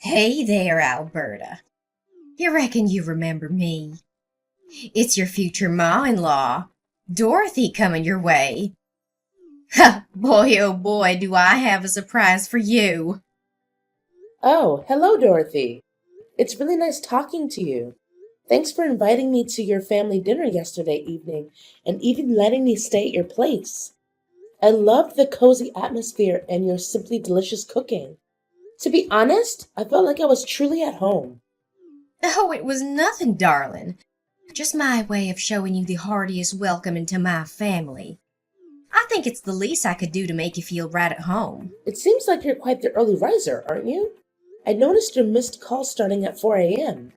Hey there, Alberta. You reckon you remember me? It's your future ma-in-law, Dorothy, coming your way. Ha! Boy, oh boy, do I have a surprise for you. Oh, hello, Dorothy. It's really nice talking to you. Thanks for inviting me to your family dinner yesterday evening and even letting me stay at your place. I loved the cozy atmosphere and your simply delicious cooking. To be honest, I felt like I was truly at home. Oh, it was nothing, darling. Just my way of showing you the heartiest welcome into my family. I think it's the least I could do to make you feel right at home. It seems like you're quite the early riser, aren't you? I noticed your missed call starting at 4 a.m.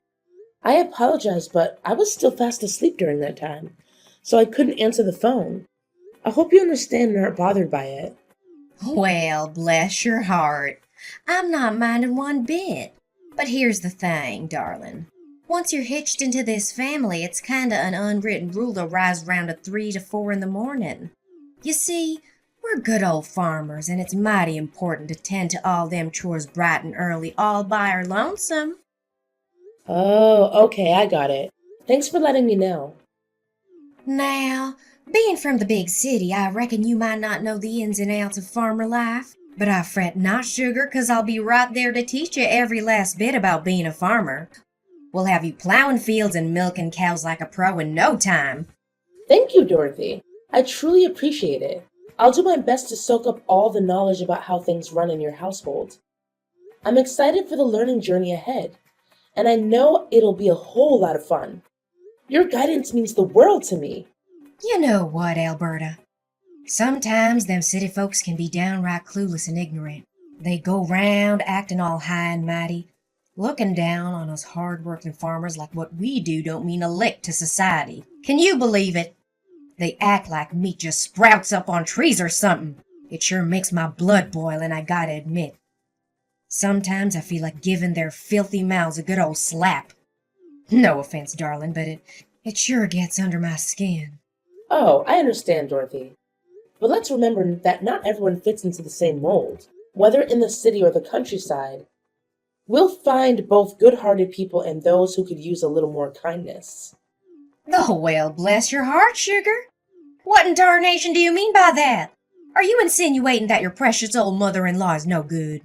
I apologize, but I was still fast asleep during that time, so I couldn't answer the phone. I hope you understand and aren't bothered by it. Well, bless your heart. I'm not minding one bit. But here's the thing, darling. Once you're hitched into this family, it's kinda an unwritten rule to rise round at 3 to 4 in the morning. You see, we're good old farmers, and it's mighty important to tend to all them chores bright and early all by our lonesome. Oh, okay, I got it. Thanks for letting me know. Now, being from the big city, I reckon you might not know the ins and outs of farmer life. But I fret not, sugar, 'cause I'll be right there to teach you every last bit about being a farmer. We'll have you plowing fields and milking cows like a pro in no time. Thank you, Dorothy. I truly appreciate it. I'll do my best to soak up all the knowledge about how things run in your household. I'm excited for the learning journey ahead, and I know it'll be a whole lot of fun. Your guidance means the world to me. You know what, Alberta? Sometimes them city folks can be downright clueless and ignorant. They go round acting all high and mighty, looking down on us hard-working farmers like what we do don't mean a lick to society. Can you believe it? They act like meat just sprouts up on trees or something. It sure makes my blood boil, and I gotta admit, sometimes I feel like giving their filthy mouths a good old slap. No offense, darling, but it sure gets under my skin. Oh, I understand, Dorothy. But let's remember that not everyone fits into the same mold. Whether in the city or the countryside, we'll find both good-hearted people and those who could use a little more kindness. Oh, well, bless your heart, sugar. What in tarnation do you mean by that? Are you insinuating that your precious old mother-in-law is no good?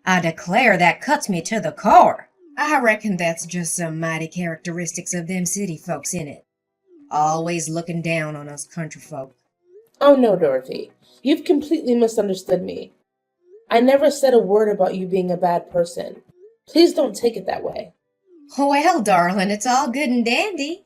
I declare that cuts me to the core. I reckon that's just some mighty characteristics of them city folks, innit? Always looking down on us country folk. Oh no, Dorothy. You've completely misunderstood me. I never said a word about you being a bad person. Please don't take it that way. Well, darling, it's all good and dandy.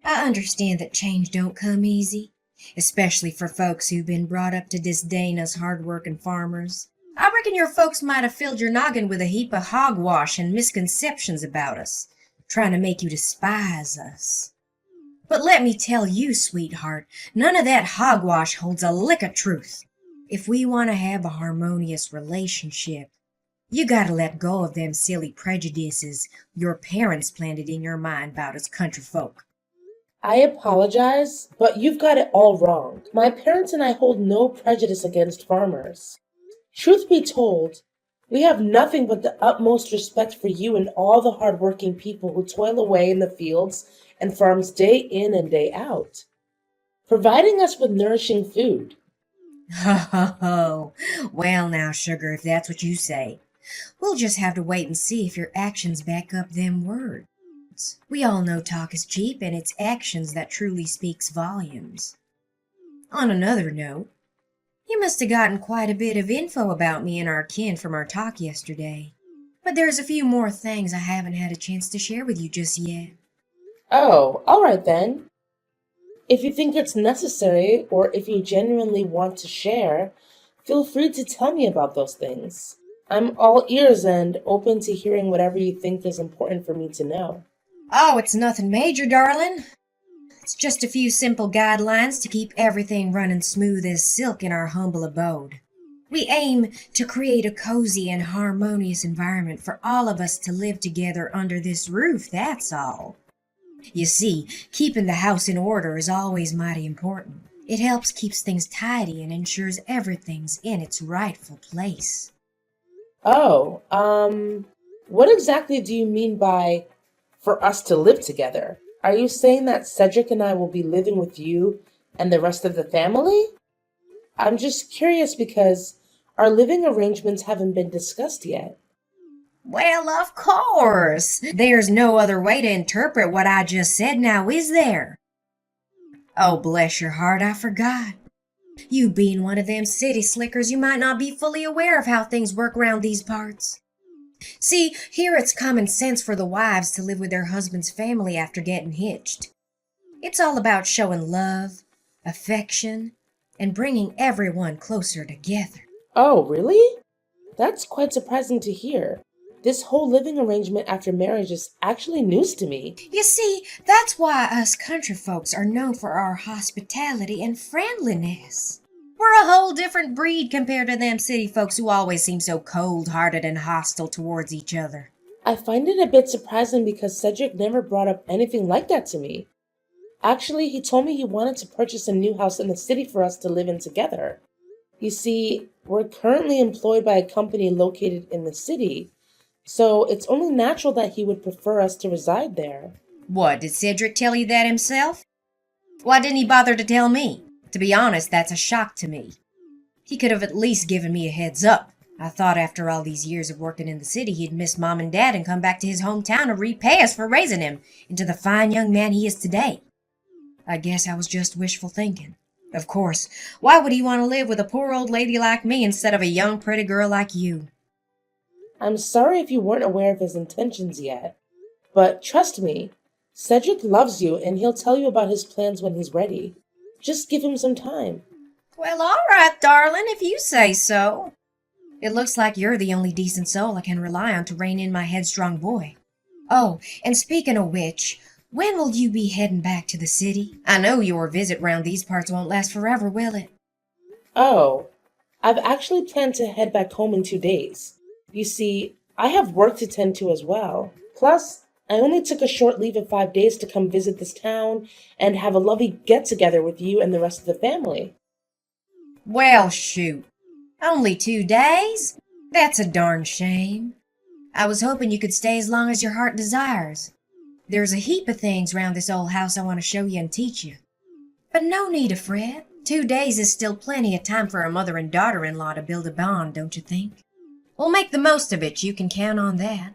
I understand that change don't come easy, especially for folks who've been brought up to disdain us hard-working farmers. I reckon your folks might have filled your noggin with a heap of hogwash and misconceptions about us, trying to make you despise us. But let me tell you, sweetheart, none of that hogwash holds a lick of truth. If we want to have a harmonious relationship, you gotta let go of them silly prejudices your parents planted in your mind about us country folk. I apologize, but you've got it all wrong. My parents and I hold no prejudice against farmers. Truth be told, we have nothing but the utmost respect for you and all the hard-working people who toil away in the fields and farms day in and day out, providing us with nourishing food. Ho ho ho! Well now, sugar, if that's what you say, we'll just have to wait and see if your actions back up them words. We all know talk is cheap, and it's actions that truly speaks volumes. On another note, you must have gotten quite a bit of info about me and our kin from our talk yesterday. But there's a few more things I haven't had a chance to share with you just yet. Oh, all right then. If you think it's necessary or if you genuinely want to share, feel free to tell me about those things. I'm all ears and open to hearing whatever you think is important for me to know. Oh, it's nothing major, darling. It's just a few simple guidelines to keep everything running smooth as silk in our humble abode. We aim to create a cozy and harmonious environment for all of us to live together under this roof, that's all. You see, keeping the house in order is always mighty important. It helps keeps things tidy and ensures everything's in its rightful place. Oh, What exactly do you mean by for us to live together? Are you saying that Cedric and I will be living with you and the rest of the family? I'm just curious because our living arrangements haven't been discussed yet. Well, of course. There's no other way to interpret what I just said now, is there? Oh, bless your heart, I forgot. You being one of them city slickers, you might not be fully aware of how things work round these parts. See, here it's common sense for the wives to live with their husband's family after getting hitched. It's all about showing love, affection, and bringing everyone closer together. Oh, really? That's quite surprising to hear. This whole living arrangement after marriage is actually news to me. You see, that's why us country folks are known for our hospitality and friendliness. We're a whole different breed compared to them city folks who always seem so cold-hearted and hostile towards each other. I find it a bit surprising because Cedric never brought up anything like that to me. Actually, he told me he wanted to purchase a new house in the city for us to live in together. You see, we're currently employed by a company located in the city, so it's only natural that he would prefer us to reside there. What, did Cedric tell you that himself? Why didn't he bother to tell me? To be honest, that's a shock to me. He could have at least given me a heads up. I thought after all these years of working in the city, he'd miss Mom and Dad and come back to his hometown to repay us for raising him into the fine young man he is today. I guess I was just wishful thinking. Of course, why would he want to live with a poor old lady like me instead of a young pretty girl like you? I'm sorry if you weren't aware of his intentions yet, but trust me, Cedric loves you and he'll tell you about his plans when he's ready. Just give him some time. Well, all right, darling, if you say so. It looks like you're the only decent soul I can rely on to rein in my headstrong boy. Oh, and speaking of which, when will you be heading back to the city? I know your visit round these parts won't last forever, will it? Oh, I've actually planned to head back home in 2 days. You see, I have work to tend to as well. Plus, I only took a short leave of 5 days to come visit this town and have a lovely get-together with you and the rest of the family. Well, shoot. Only 2 days? That's a darn shame. I was hoping you could stay as long as your heart desires. There's a heap of things round this old house I want to show you and teach you. But no need to fret. 2 days is still plenty of time for a mother and daughter-in-law to build a bond, don't you think? We'll make the most of it, you can count on that.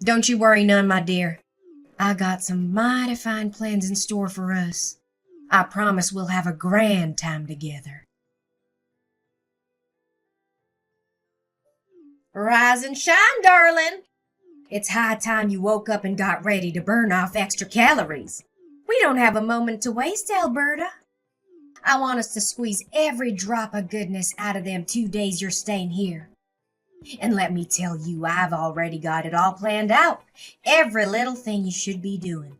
Don't you worry none, my dear. I got some mighty fine plans in store for us. I promise we'll have a grand time together. Rise and shine, darling. It's high time you woke up and got ready to burn off extra calories. We don't have a moment to waste, Alberta. I want us to squeeze every drop of goodness out of them 2 days you're staying here. And let me tell you, I've already got it all planned out. Every little thing you should be doing.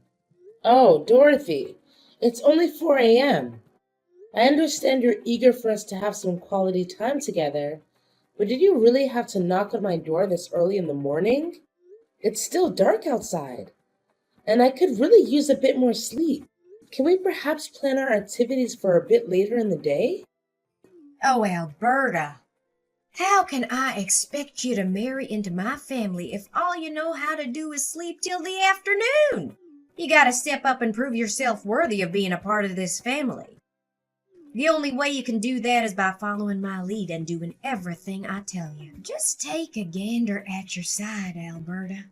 Oh, Dorothy, it's only 4 a.m. I understand you're eager for us to have some quality time together, but did you really have to knock on my door this early in the morning? It's still dark outside, and I could really use a bit more sleep. Can we perhaps plan our activities for a bit later in the day? Oh, Alberta, how can I expect you to marry into my family if all you know how to do is sleep till the afternoon? You gotta step up and prove yourself worthy of being a part of this family. The only way you can do that is by following my lead and doing everything I tell you. Just take a gander at your side, Alberta.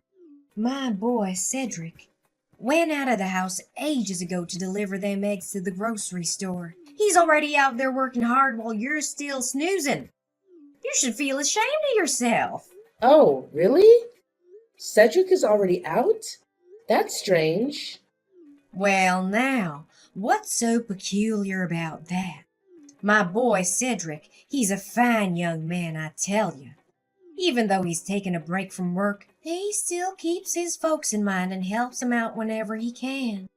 My boy, Cedric, went out of the house ages ago to deliver them eggs to the grocery store. He's already out there working hard while you're still snoozing. You should feel ashamed of yourself. Oh, really? Cedric is already out? That's strange. Well, now, what's so peculiar about that? My boy Cedric, he's a fine young man, I tell you. Even though he's taken a break from work, he still keeps his folks in mind and helps them out whenever he can.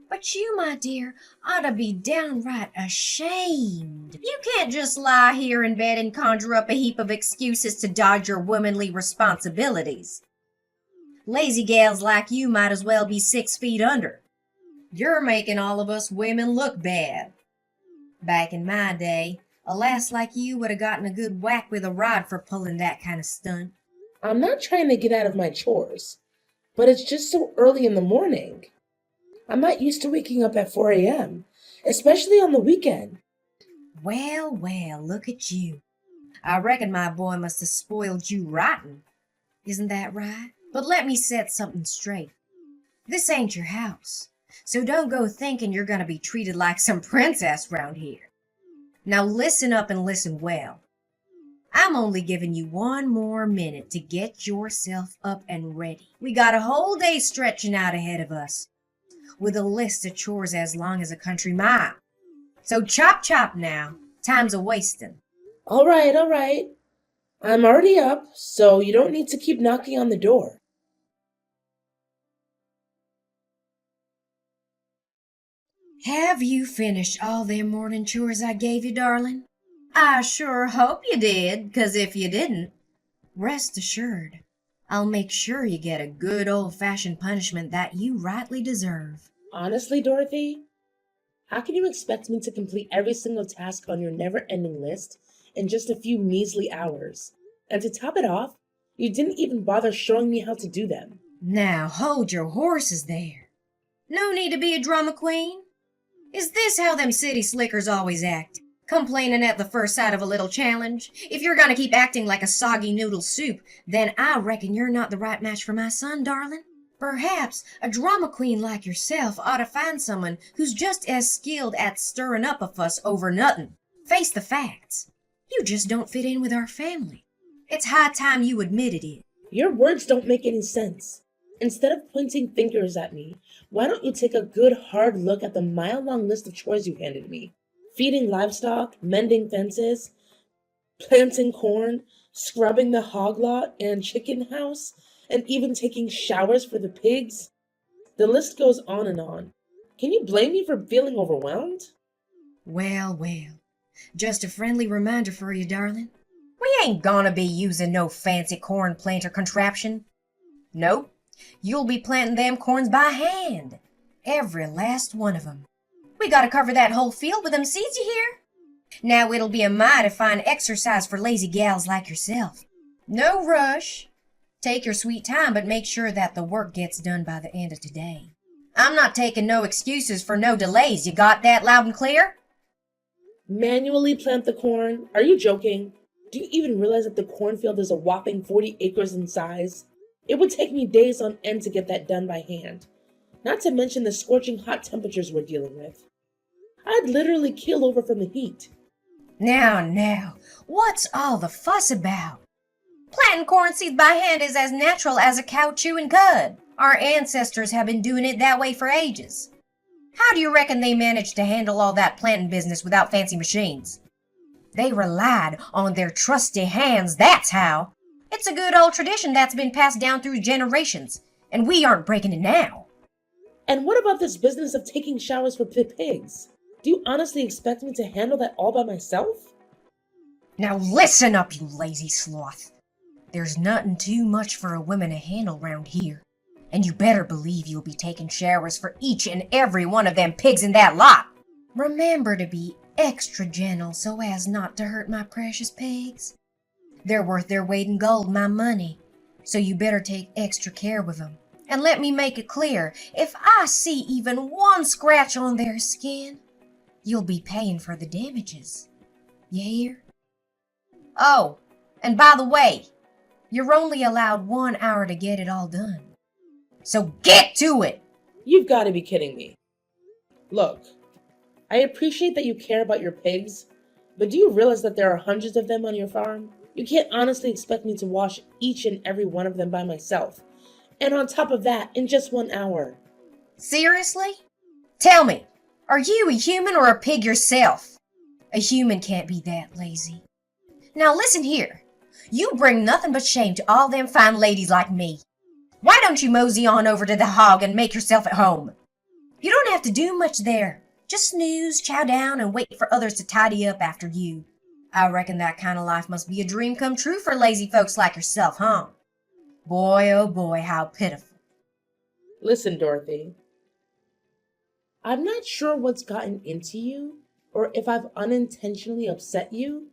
But you, my dear, ought to be downright ashamed. You can't just lie here in bed and conjure up a heap of excuses to dodge your womanly responsibilities. Lazy gals like you might as well be 6 feet under. You're making all of us women look bad. Back in my day, a lass like you would have gotten a good whack with a rod for pulling that kind of stunt. I'm not trying to get out of my chores, but it's just so early in the morning. I'm not used to waking up at 4 a.m., especially on the weekend. Well, well, look at you. I reckon my boy must have spoiled you rotten. Isn't that right? But let me set something straight. This ain't your house, so don't go thinking you're gonna be treated like some princess round here. Now listen up and listen well. I'm only giving you one more minute to get yourself up and ready. We got a whole day stretching out ahead of us, with a list of chores as long as a country mile. So chop chop now. Time's a wasting. All right, all right. I'm already up, so you don't need to keep knocking on the door. Have you finished all them morning chores I gave you, darling? I sure hope you did, 'cause if you didn't, rest assured, I'll make sure you get a good old-fashioned punishment that you rightly deserve. Honestly, Dorothy, how can you expect me to complete every single task on your never-ending list in just a few measly hours? And to top it off, you didn't even bother showing me how to do them. Now hold your horses there. No need to be a drama queen. Is this how them city slickers always act? Complaining at the first sight of a little challenge? If you're gonna keep acting like a soggy noodle soup, then I reckon you're not the right match for my son, darling. Perhaps a drama queen like yourself ought to find someone who's just as skilled at stirring up a fuss over nothing. Face the facts. You just don't fit in with our family. It's high time you admitted it. Your words don't make any sense. Instead of pointing fingers at me, why don't you take a good hard look at the mile-long list of chores you handed me? Feeding livestock, mending fences, planting corn, scrubbing the hog lot and chicken house, and even taking showers for the pigs. The list goes on and on. Can you blame me for feeling overwhelmed? Well, well. Just a friendly reminder for you, darling. We ain't gonna be using no fancy corn planter contraption. Nope. You'll be planting them corns by hand. Every last one of 'em. We gotta cover that whole field with them seeds, you hear? Now it'll be a mighty fine exercise for lazy gals like yourself. No rush. Take your sweet time, but make sure that the work gets done by the end of today. I'm not taking no excuses for no delays. You got that loud and clear? Manually plant the corn? Are you joking? Do you even realize that the cornfield is a whopping 40 acres in size? It would take me days on end to get that done by hand. Not to mention the scorching hot temperatures we're dealing with. I'd literally keel over from the heat. Now, what's all the fuss about? Planting corn seeds by hand is as natural as a cow chewing cud. Our ancestors have been doing it that way for ages. How do you reckon they managed to handle all that planting business without fancy machines? They relied on their trusty hands, that's how. It's a good old tradition that's been passed down through generations, and we aren't breaking it now. And what about this business of taking showers for pigs? Do you honestly expect me to handle that all by myself? Now listen up, you lazy sloth. There's nothing too much for a woman to handle round here. And you better believe you'll be taking showers for each and every one of them pigs in that lot. Remember to be extra gentle so as not to hurt my precious pigs. They're worth their weight in gold, my money. So you better take extra care with them. And let me make it clear, if I see even one scratch on their skin, you'll be paying for the damages. You hear? Oh, and by the way, you're only allowed 1 hour to get it all done. So get to it! You've got to be kidding me. Look, I appreciate that you care about your pigs, but do you realize that there are hundreds of them on your farm? You can't honestly expect me to wash each and every one of them by myself. And on top of that, in just 1 hour. Seriously? Tell me, are you a human or a pig yourself? A human can't be that lazy. Now listen here. You bring nothing but shame to all them fine ladies like me. Why don't you mosey on over to the hog and make yourself at home? You don't have to do much there. Just snooze, chow down, and wait for others to tidy up after you. I reckon that kind of life must be a dream come true for lazy folks like yourself, huh? Boy, oh boy, how pitiful. Listen, Dorothy. I'm not sure what's gotten into you, or if I've unintentionally upset you,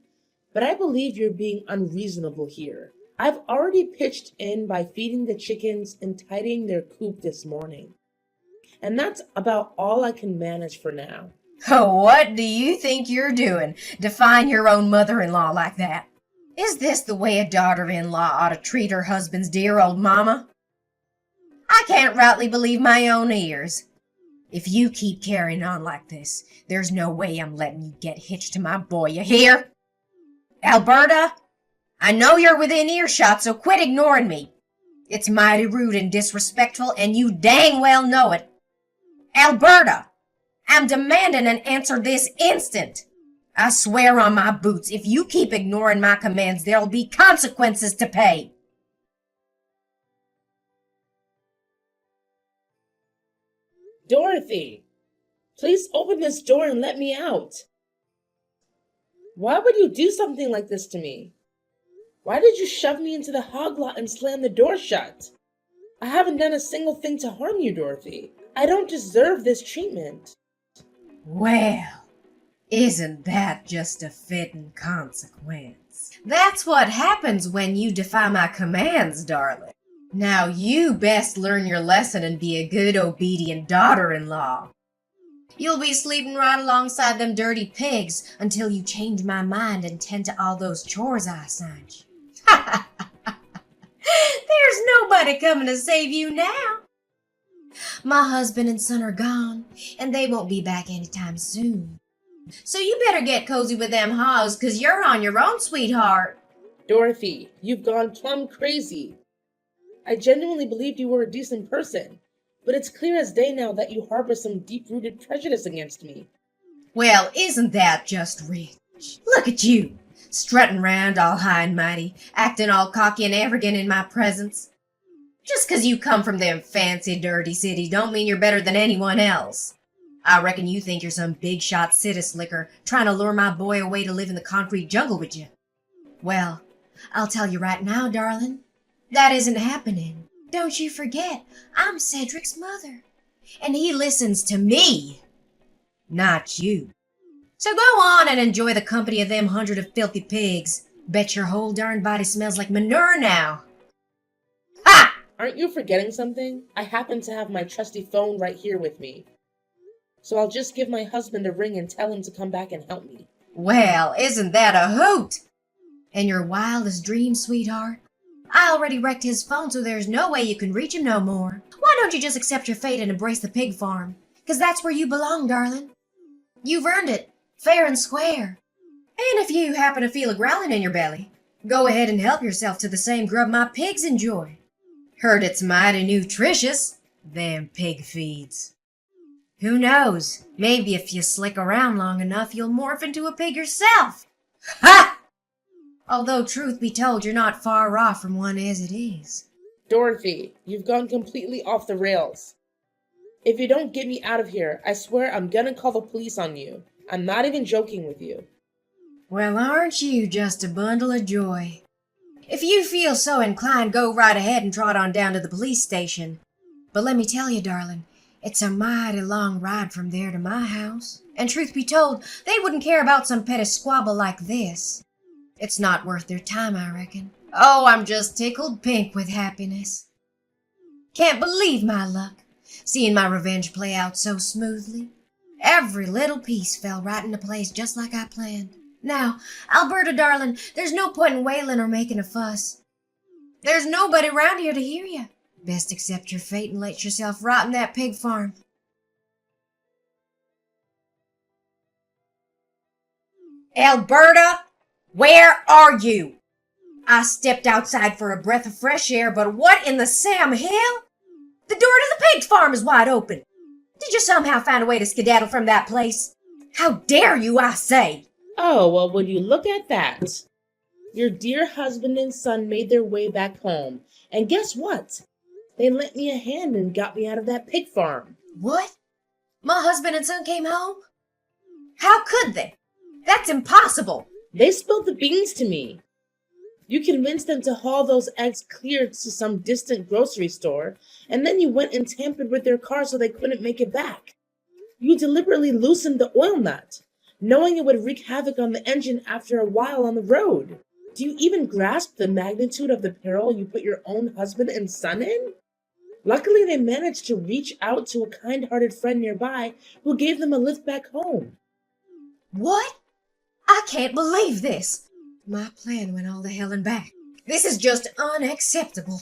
but I believe you're being unreasonable here. I've already pitched in by feeding the chickens and tidying their coop this morning. And that's about all I can manage for now. Oh, what do you think you're doing, defying your own mother-in-law like that? Is this the way a daughter-in-law ought to treat her husband's dear old mama? I can't rightly believe my own ears. If you keep carrying on like this, there's no way I'm letting you get hitched to my boy, you hear? Alberta, I know you're within earshot, so quit ignoring me. It's mighty rude and disrespectful, and you dang well know it. Alberta, I'm demanding an answer this instant. I swear on my boots, if you keep ignoring my commands, there'll be consequences to pay. Dorothy, please open this door and let me out. Why would you do something like this to me? Why did you shove me into the hog lot and slam the door shut? I haven't done a single thing to harm you, Dorothy. I don't deserve this treatment. Well, isn't that just a fitting consequence? That's what happens when you defy my commands, darling. Now you best learn your lesson and be a good, obedient daughter-in-law. You'll be sleeping right alongside them dirty pigs until you change my mind and tend to all those chores I assigned you. There's nobody coming to save you now. My husband and son are gone, and they won't be back anytime soon. So you better get cozy with them hogs, 'cause you're on your own, sweetheart. Dorothy, you've gone plumb crazy. I genuinely believed you were a decent person, but it's clear as day now that you harbor some deep-rooted prejudice against me. Well, isn't that just rich? Look at you, strutting round all high and mighty, acting all cocky and arrogant in my presence. Just 'cause you come from them fancy, dirty cities don't mean you're better than anyone else. I reckon you think you're some big-shot city slicker trying to lure my boy away to live in the concrete jungle with you. Well, I'll tell you right now, darling, that isn't happening. Don't you forget, I'm Cedric's mother, and he listens to me, not you. So go on and enjoy the company of them 100 of filthy pigs. Bet your whole darn body smells like manure now. Ha! Aren't you forgetting something? I happen to have my trusty phone right here with me. So I'll just give my husband a ring and tell him to come back and help me. Well, isn't that a hoot? And your wildest dreams, sweetheart? I already wrecked his phone, so there's no way you can reach him no more. Why don't you just accept your fate and embrace the pig farm? 'Cause that's where you belong, darling. You've earned it, fair and square. And if you happen to feel a growling in your belly, go ahead and help yourself to the same grub my pigs enjoy. Heard it's mighty nutritious, them pig feeds. Who knows, maybe if you slick around long enough, you'll morph into a pig yourself. Ha! Although, truth be told, you're not far off from one as it is. Dorothy, you've gone completely off the rails. If you don't get me out of here, I swear I'm gonna call the police on you. I'm not even joking with you. Well, aren't you just a bundle of joy? If you feel so inclined, go right ahead and trot on down to the police station. But let me tell you, darling, it's a mighty long ride from there to my house. And truth be told, they wouldn't care about some petty squabble like this. It's not worth their time, I reckon. Oh, I'm just tickled pink with happiness. Can't believe my luck, seeing my revenge play out so smoothly. Every little piece fell right into place just like I planned. Now, Alberta, darling, there's no point in wailing or making a fuss. There's nobody around here to hear you. Best accept your fate and let yourself rot in that pig farm. Alberta, where are you? I stepped outside for a breath of fresh air, but what in the Sam Hill? The door to the pig farm is wide open. Did you somehow find a way to skedaddle from that place? How dare you, I say? Oh, well, would you look at that? Your dear husband and son made their way back home. And guess what? They lent me a hand and got me out of that pig farm. What? My husband and son came home? How could they? That's impossible. They spilled the beans to me. You convinced them to haul those eggs clear to some distant grocery store, and then you went and tampered with their car so they couldn't make it back. You deliberately loosened the oil nut, knowing it would wreak havoc on the engine after a while on the road. Do you even grasp the magnitude of the peril you put your own husband and son in? Luckily, they managed to reach out to a kind-hearted friend nearby who gave them a lift back home. What? I can't believe this. My plan went all to hell and back. This is just unacceptable.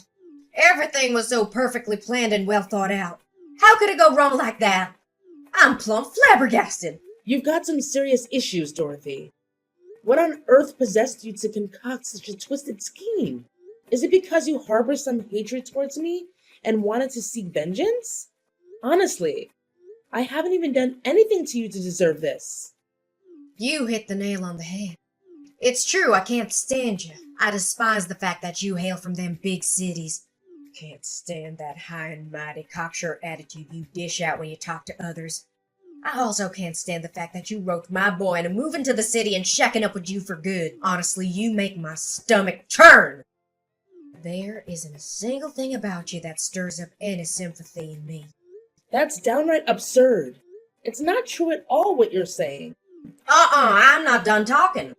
Everything was so perfectly planned and well thought out. How could it go wrong like that? I'm plumb flabbergasted. You've got some serious issues, Dorothy. What on earth possessed you to concoct such a twisted scheme? Is it because you harbor some hatred towards me and wanted to seek vengeance? Honestly, I haven't even done anything to you to deserve this. You hit the nail on the head. It's true, I can't stand you. I despise the fact that you hail from them big cities. Can't stand that high and mighty cocksure attitude you dish out when you talk to others. I also can't stand the fact that you roped my boy into moving to the city and shacking up with you for good. Honestly, you make my stomach turn. There isn't a single thing about you that stirs up any sympathy in me. That's downright absurd. It's not true at all what you're saying. I'm not done talking.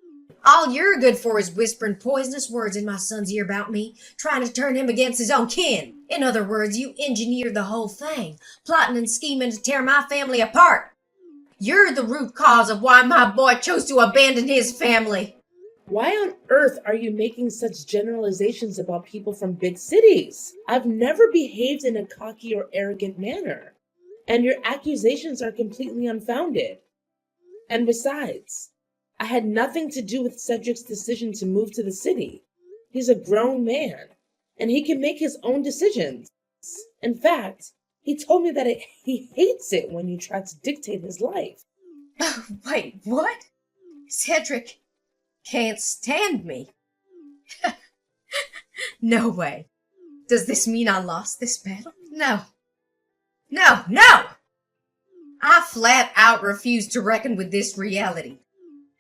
All you're good for is whispering poisonous words in my son's ear about me, trying to turn him against his own kin. In other words, you engineered the whole thing, plotting and scheming to tear my family apart. You're the root cause of why my boy chose to abandon his family. Why on earth are you making such generalizations about people from big cities? I've never behaved in a cocky or arrogant manner, and your accusations are completely unfounded. And besides, I had nothing to do with Cedric's decision to move to the city. He's a grown man, and he can make his own decisions. In fact, he told me that he hates it when you try to dictate his life. Wait, what? Cedric can't stand me. No way. Does this mean I lost this battle? No. No! I flat out refuse to reckon with this reality.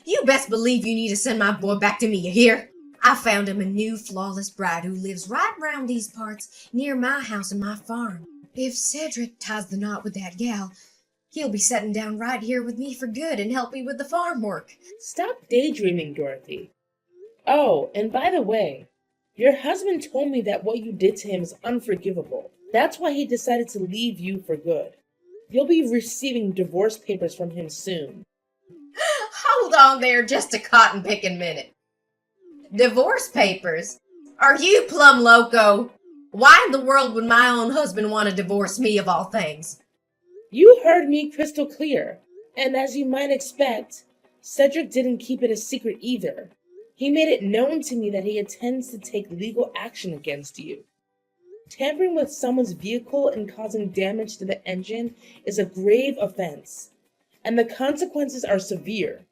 You best believe you need to send my boy back to me, you hear? I found him a new flawless bride who lives right round these parts, near my house and my farm. If Cedric ties the knot with that gal, he'll be settling down right here with me for good and help me with the farm work. Stop daydreaming, Dorothy. Oh, and by the way, your husband told me that what you did to him is unforgivable. That's why he decided to leave you for good. You'll be receiving divorce papers from him soon. Hold on there just a cotton-picking minute. Divorce papers? Are you plumb loco? Why in the world would my own husband want to divorce me of all things? You heard me crystal clear, and as you might expect, Cedric didn't keep it a secret either. He made it known to me that he intends to take legal action against you. Tampering with someone's vehicle and causing damage to the engine is a grave offense, and the consequences are severe.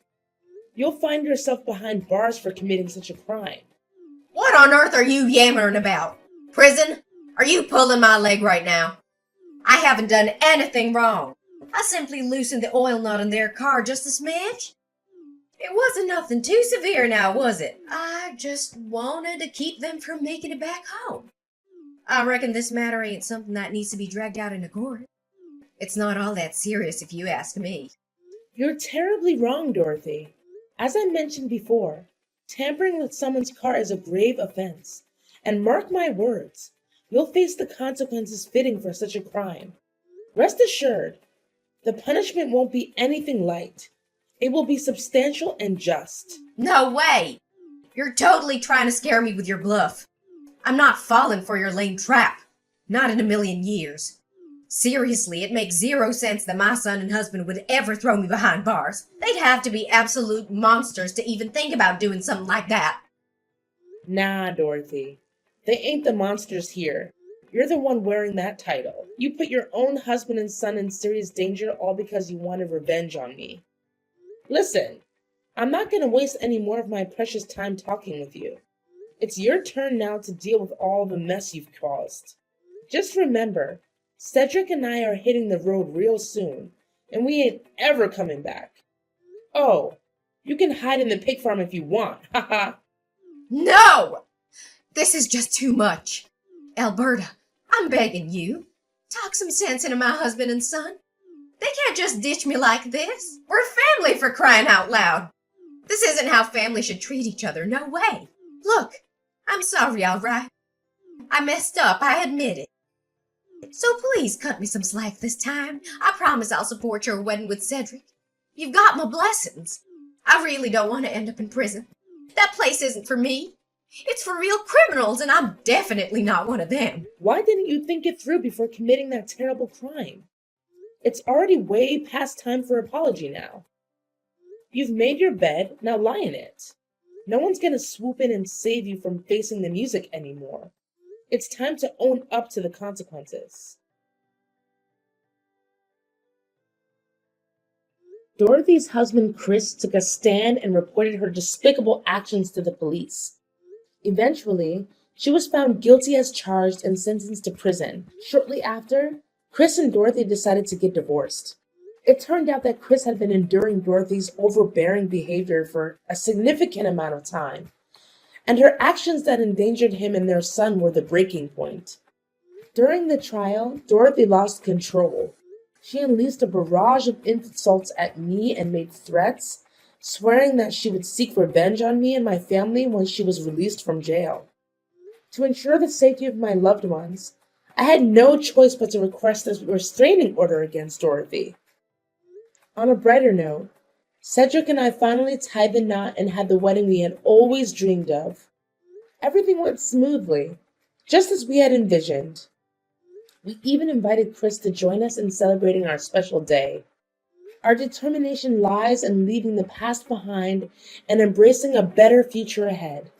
You'll find yourself behind bars for committing such a crime. What on earth are you yammering about? Prison? Are you pulling my leg right now? I haven't done anything wrong. I simply loosened the oil nut in their car just a smidge. It wasn't nothing too severe now, was it? I just wanted to keep them from making it back home. I reckon this matter ain't something that needs to be dragged out into court. It's not all that serious if you ask me. You're terribly wrong, Dorothy. As I mentioned before, tampering with someone's car is a grave offense. And mark my words, you'll face the consequences fitting for such a crime. Rest assured, the punishment won't be anything light. It will be substantial and just. No way! You're totally trying to scare me with your bluff. I'm not falling for your lame trap. Not in a million years. Seriously, it makes zero sense that my son and husband would ever throw me behind bars. They'd have to be absolute monsters to even think about doing something like that. Nah, Dorothy. They ain't the monsters here. You're the one wearing that title. You put your own husband and son in serious danger all because you wanted revenge on me. Listen, I'm not going to waste any more of my precious time talking with you. It's your turn now to deal with all the mess you've caused. Just remember, Cedric and I are hitting the road real soon, and we ain't ever coming back. Oh, you can hide in the pig farm if you want, haha. No! This is just too much. Alberta, I'm begging you. Talk some sense into my husband and son. They can't just ditch me like this. We're family, for crying out loud. This isn't how family should treat each other, no way. Look, I'm sorry, all right. I messed up, I admit it. So please cut me some slack this time. I promise I'll support your wedding with Cedric. You've got my blessings. I really don't want to end up in prison. That place isn't for me. It's for real criminals, and I'm definitely not one of them. Why didn't you think it through before committing that terrible crime? It's already way past time for apology now. You've made your bed, now lie in it. No one's gonna swoop in and save you from facing the music anymore. It's time to own up to the consequences. Dorothy's husband Chris took a stand and reported her despicable actions to the police. Eventually, she was found guilty as charged and sentenced to prison. Shortly after, Chris and Dorothy decided to get divorced. It turned out that Chris had been enduring Dorothy's overbearing behavior for a significant amount of time, and her actions that endangered him and their son were the breaking point. During the trial, Dorothy lost control. She unleashed a barrage of insults at me and made threats, swearing that she would seek revenge on me and my family when she was released from jail. To ensure the safety of my loved ones, I had no choice but to request a restraining order against Dorothy. On a brighter note, Cedric and I finally tied the knot and had the wedding we had always dreamed of. Everything went smoothly, just as we had envisioned. We even invited Chris to join us in celebrating our special day. Our determination lies in leaving the past behind and embracing a better future ahead.